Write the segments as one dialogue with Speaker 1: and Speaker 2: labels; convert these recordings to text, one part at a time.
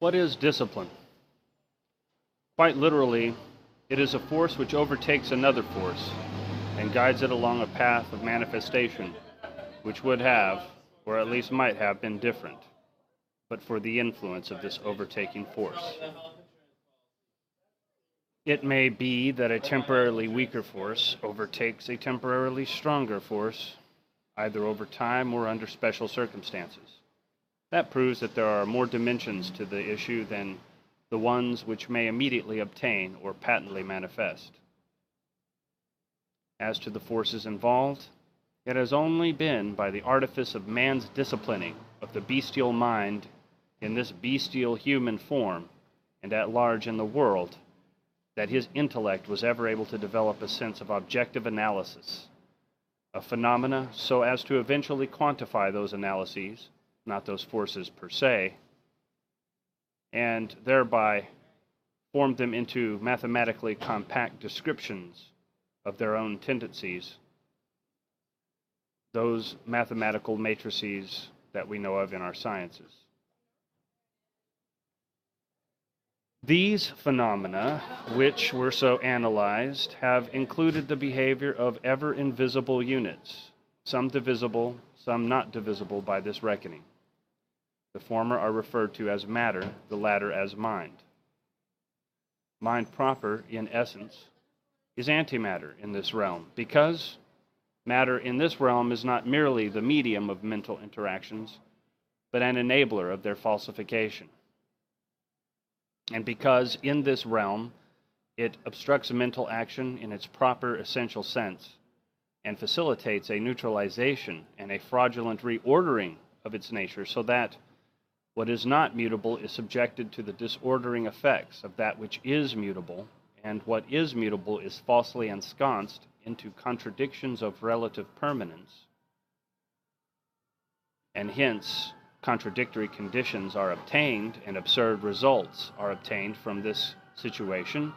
Speaker 1: What is discipline? Quite literally, it is a force which overtakes another force and guides it along a path of manifestation which would have, or at least might have, been different, but for the influence of this overtaking force. It may be that a temporarily weaker force overtakes a temporarily stronger force, either over time or under special circumstances. That proves that there are more dimensions to the issue than the ones which may immediately obtain or patently manifest. As to the forces involved, it has only been by the artifice of man's disciplining of the bestial mind in this bestial human form and at large in the world that his intellect was ever able to develop a sense of objective analysis of phenomena so as to eventually quantify those analyses, not those forces per se, and thereby form them into mathematically compact descriptions of their own tendencies, those mathematical matrices that we know of in our sciences. These phenomena, which were so analyzed, have included the behavior of ever invisible units, some divisible, some not divisible by this reckoning. The former are referred to as matter, the latter as mind. Mind proper, in essence, is antimatter in this realm, because matter in this realm is not merely the medium of mental interactions, but an enabler of their falsification. And because in this realm it obstructs mental action in its proper essential sense and facilitates a neutralization and a fraudulent reordering of its nature so that what is not mutable is subjected to the disordering effects of that which is mutable, and what is mutable is falsely ensconced into contradictions of relative permanence, and hence contradictory conditions are obtained and absurd results are obtained from this situation,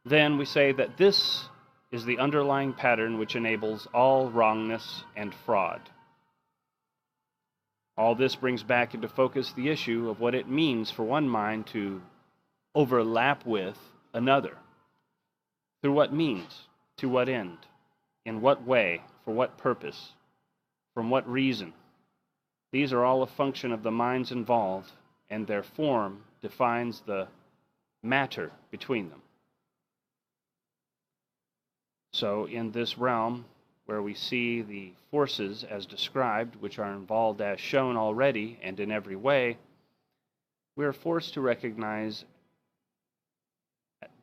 Speaker 1: then we say that this is the underlying pattern which enables all wrongness and fraud. All this brings back into focus the issue of what it means for one mind to overlap with another. Through what means? To what end? In what way? For what purpose? From what reason? These are all a function of the minds involved, and their form defines the matter between them. So in this realm, where we see the forces as described, which are involved as shown already and in every way, we are forced to recognize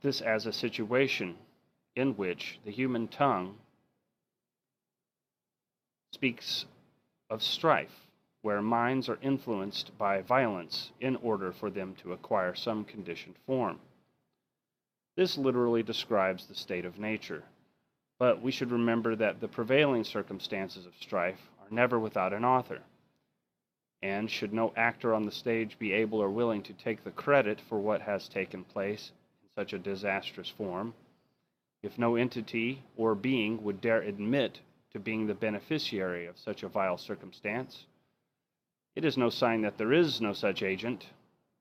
Speaker 1: this as a situation in which the human tongue speaks of strife, where minds are influenced by violence in order for them to acquire some conditioned form. This literally describes the state of nature, but we should remember that the prevailing circumstances of strife are never without an author, and should no actor on the stage be able or willing to take the credit for what has taken place in such a disastrous form, if no entity or being would dare admit to being the beneficiary of such a vile circumstance, it is no sign that there is no such agent,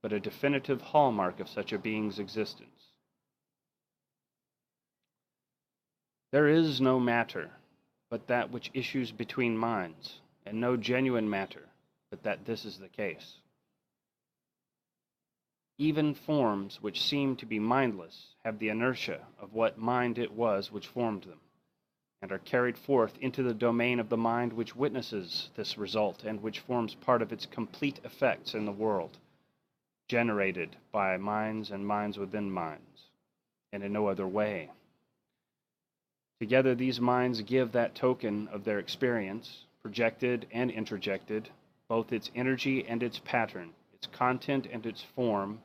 Speaker 1: but a definitive hallmark of such a being's existence. There is no matter but that which issues between minds, and no genuine matter but that this is the case. Even forms which seem to be mindless have the inertia of what mind it was which formed them, and are carried forth into the domain of the mind which witnesses this result and which forms part of its complete effects in the world, generated by minds and minds within minds, and in no other way. Together these minds give that token of their experience, projected and introjected, both its energy and its pattern, its content and its form,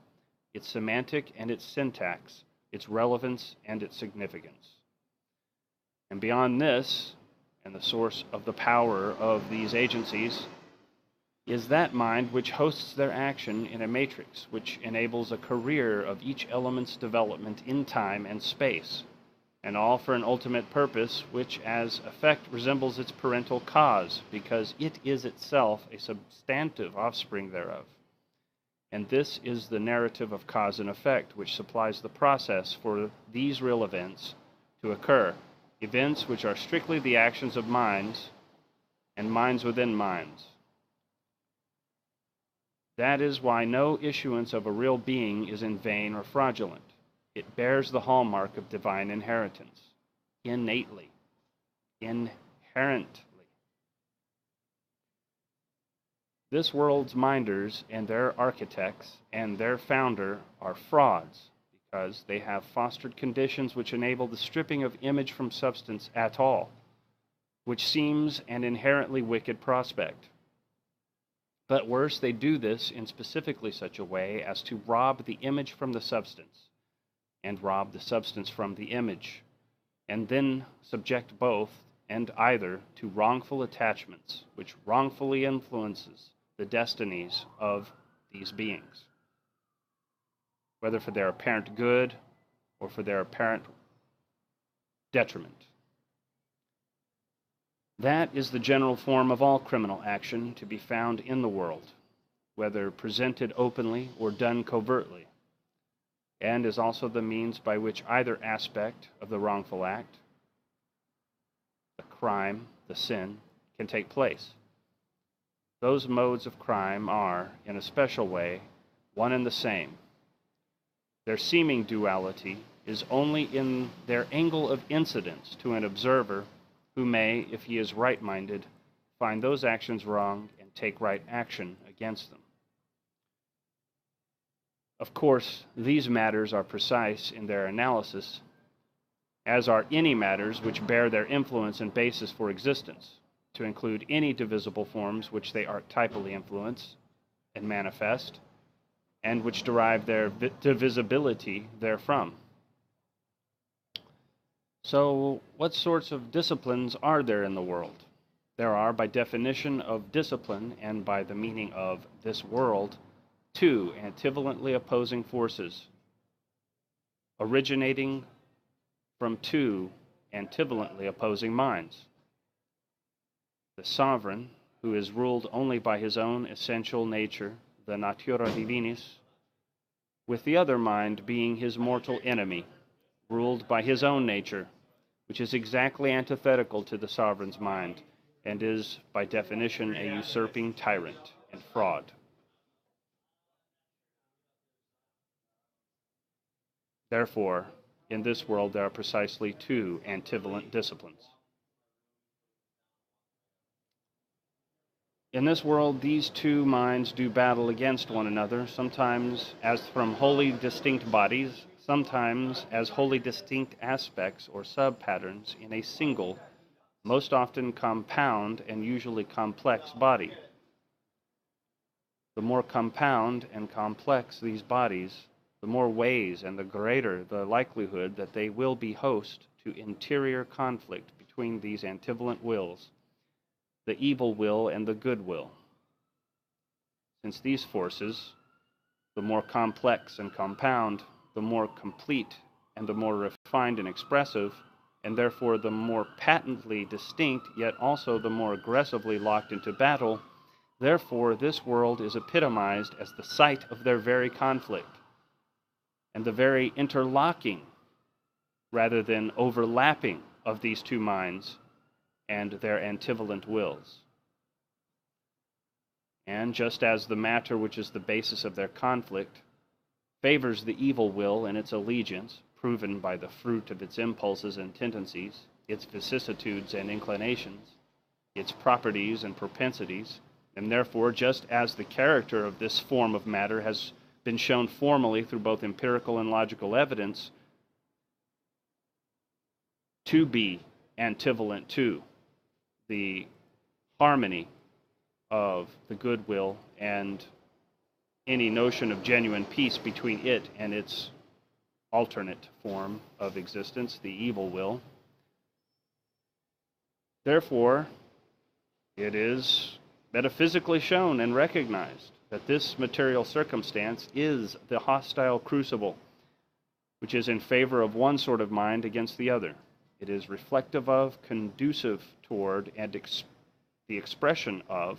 Speaker 1: its semantic and its syntax, its relevance and its significance. And beyond this, and the source of the power of these agencies, is that mind which hosts their action in a matrix, which enables a career of each element's development in time and space, and all for an ultimate purpose which as effect resembles its parental cause, because it is itself a substantive offspring thereof, And this is the narrative of cause and effect, which supplies the process for these real events to occur, events which are strictly the actions of minds and minds within minds. That is why no issuance of a real being is in vain or fraudulent. It bears the hallmark of divine inheritance, innately, inherently. This world's minders and their architects and their founder are frauds, because they have fostered conditions which enable the stripping of image from substance at all, which seems an inherently wicked prospect. But worse, they do this in specifically such a way as to rob the image from the substance, and rob the substance from the image, and then subject both and either to wrongful attachments, which wrongfully influences the destinies of these beings, whether for their apparent good or for their apparent detriment. That is the general form of all criminal action to be found in the world, whether presented openly or done covertly, and is also the means by which either aspect of the wrongful act, the crime, the sin, can take place. Those modes of crime are, in a special way, one and the same. Their seeming duality is only in their angle of incidence to an observer who may, if he is right-minded, find those actions wrong and take right action against them. Of course, these matters are precise in their analysis, as are any matters which bear their influence and basis for existence, to include any divisible forms which they archetypally influence and manifest, and which derive their divisibility therefrom. So, what sorts of disciplines are there in the world? There are, by definition of discipline and by the meaning of this world, two antivalently opposing forces, originating from two antivalently opposing minds. The sovereign, who is ruled only by his own essential nature, the natura divinis, with the other mind being his mortal enemy, ruled by his own nature, which is exactly antithetical to the sovereign's mind, and is, by definition, a usurping tyrant and fraud. Therefore, in this world there are precisely two antivalent disciplines. In this world, these two minds do battle against one another, sometimes as from wholly distinct bodies, sometimes as wholly distinct aspects or sub-patterns in a single, most often compound and usually complex body. The more compound and complex these bodies, the more ways and the greater the likelihood that they will be host to interior conflict between these ambivalent wills, the evil will and the good will. Since these forces, the more complex and compound, the more complete and the more refined and expressive, and therefore the more patently distinct, yet also the more aggressively locked into battle, therefore this world is epitomized as the site of their very conflict, and the very interlocking, rather than overlapping, of these two minds and their ambivalent wills. And just as the matter which is the basis of their conflict favors the evil will and its allegiance, proven by the fruit of its impulses and tendencies, its vicissitudes and inclinations, its properties and propensities, and therefore just as the character of this form of matter has been shown formally through both empirical and logical evidence to be ambivalent to the harmony of the goodwill and any notion of genuine peace between it and its alternate form of existence, the evil will. Therefore, it is metaphysically shown and recognized that this material circumstance is the hostile crucible, which is in favor of one sort of mind against the other. It is reflective of, conducive toward, and the expression of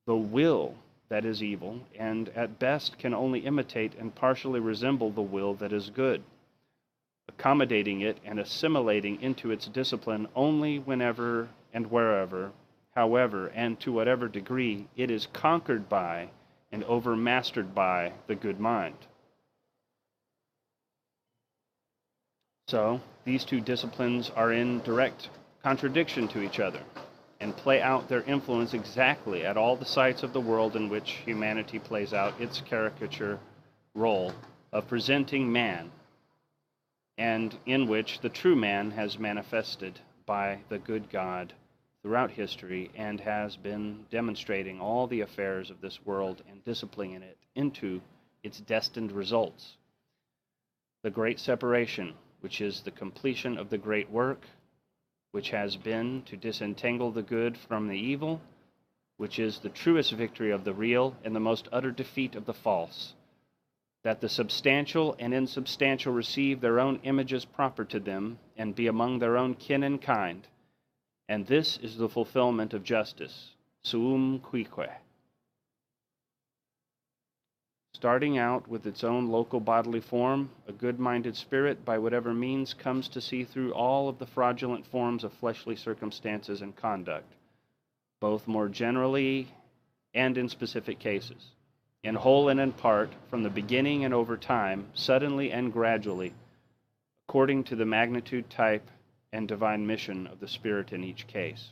Speaker 1: the will that is evil, and at best can only imitate and partially resemble the will that is good, accommodating it and assimilating into its discipline only whenever and wherever, however, and to whatever degree it is conquered by and overmastered by the good mind. So, these two disciplines are in direct contradiction to each other and play out their influence exactly at all the sites of the world in which humanity plays out its caricature role of presenting man, and in which the true man has manifested by the good God throughout history and has been demonstrating all the affairs of this world and disciplining it into its destined results. The great separation, which is the completion of the great work, which has been to disentangle the good from the evil, which is the truest victory of the real and the most utter defeat of the false, that the substantial and insubstantial receive their own images proper to them and be among their own kin and kind, and this is the fulfillment of justice, suum cuique. Starting out with its own local bodily form, a good-minded spirit, by whatever means, comes to see through all of the fraudulent forms of fleshly circumstances and conduct, both more generally and in specific cases, in whole and in part, from the beginning and over time, suddenly and gradually, according to the magnitude, type, and divine mission of the Spirit in each case.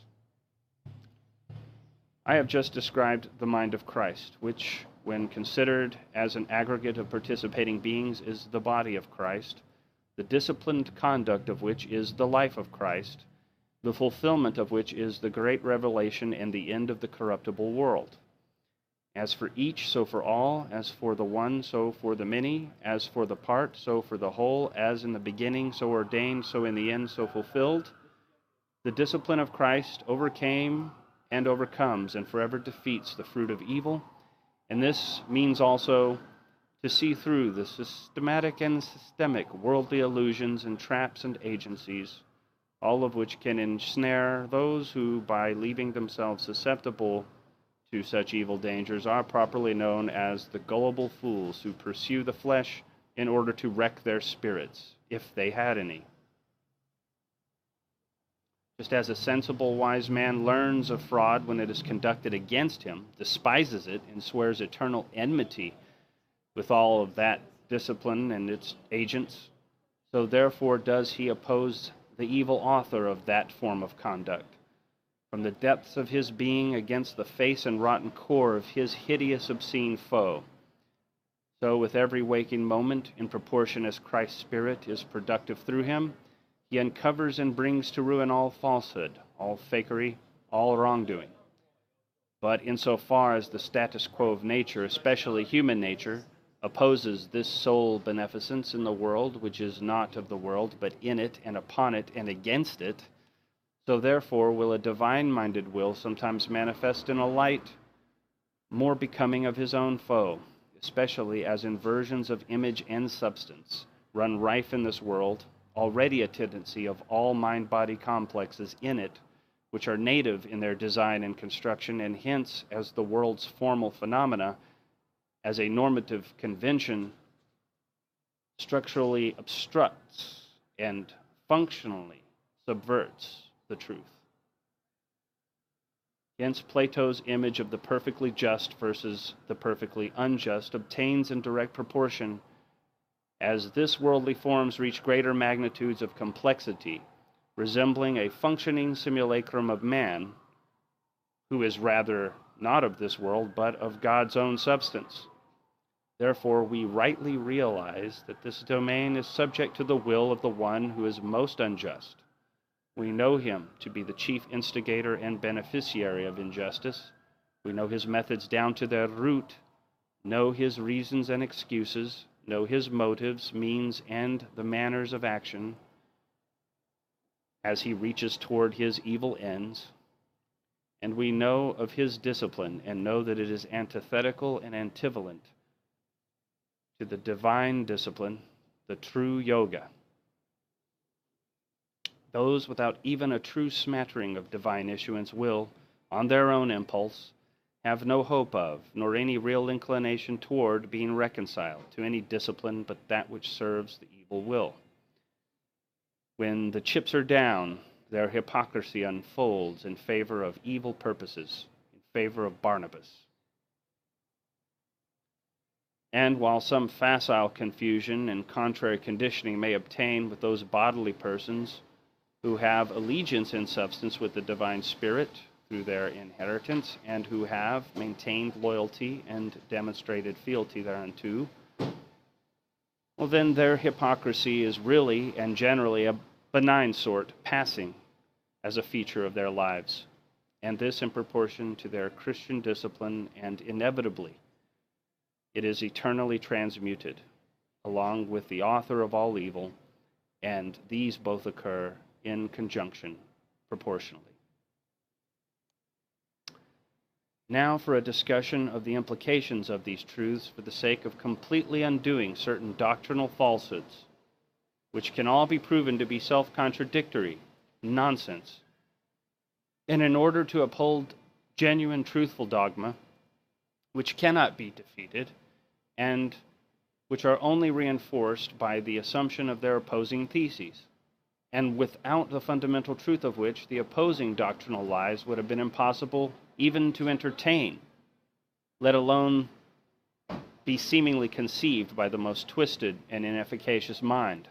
Speaker 1: I have just described the mind of Christ, which, when considered as an aggregate of participating beings, is the body of Christ, the disciplined conduct of which is the life of Christ, the fulfillment of which is the great revelation and the end of the corruptible world. As for each, so for all, as for the one, so for the many, as for the part, so for the whole, as in the beginning, so ordained, so in the end, so fulfilled, the discipline of Christ overcame and overcomes and forever defeats the fruit of evil. And this means also to see through the systematic and systemic worldly illusions and traps and agencies, all of which can ensnare those who, by leaving themselves susceptible to such evil dangers, are properly known as the gullible fools who pursue the flesh in order to wreck their spirits, if they had any. Just as a sensible, wise man learns of fraud when it is conducted against him, despises it, and swears eternal enmity with all of that discipline and its agents, so therefore does he oppose the evil author of that form of conduct, from the depths of his being against the face and rotten core of his hideous, obscene foe. So with every waking moment, in proportion as Christ's Spirit is productive through him, he uncovers and brings to ruin all falsehood, all fakery, all wrongdoing. But insofar as the status quo of nature, especially human nature, opposes this sole beneficence in the world, which is not of the world, but in it and upon it and against it, so therefore will a divine-minded will sometimes manifest in a light more becoming of his own foe, especially as inversions of image and substance run rife in this world, already a tendency of all mind-body complexes in it, which are native in their design and construction, and hence, as the world's formal phenomena, as a normative convention, structurally obstructs and functionally subverts the truth. Hence, Plato's image of the perfectly just versus the perfectly unjust obtains in direct proportion as this worldly forms reach greater magnitudes of complexity, resembling a functioning simulacrum of man, who is rather not of this world, but of God's own substance. Therefore, we rightly realize that this domain is subject to the will of the one who is most unjust. We know him to be the chief instigator and beneficiary of injustice. We know his methods down to their root, know his reasons and excuses, know his motives, means, and the manners of action as he reaches toward his evil ends. And we know of his discipline and know that it is antithetical and antivalent to the divine discipline, the true yoga. Those without even a true smattering of divine issuance will, on their own impulse, have no hope of, nor any real inclination toward being reconciled to any discipline but that which serves the evil will. When the chips are down, their hypocrisy unfolds in favor of evil purposes, in favor of Barnabas. And while some facile confusion and contrary conditioning may obtain with those bodily persons who have allegiance in substance with the divine Spirit through their inheritance, and who have maintained loyalty and demonstrated fealty thereunto, well, then their hypocrisy is really and generally a benign sort, passing as a feature of their lives, and this in proportion to their Christian discipline, and inevitably it is eternally transmuted, along with the author of all evil, and these both occur in conjunction proportionally. Now for a discussion of the implications of these truths for the sake of completely undoing certain doctrinal falsehoods, which can all be proven to be self-contradictory, nonsense, and in order to uphold genuine truthful dogma, which cannot be defeated, and which are only reinforced by the assumption of their opposing theses, and without the fundamental truth of which the opposing doctrinal lies would have been impossible even to entertain, let alone be seemingly conceived by the most twisted and inefficacious mind.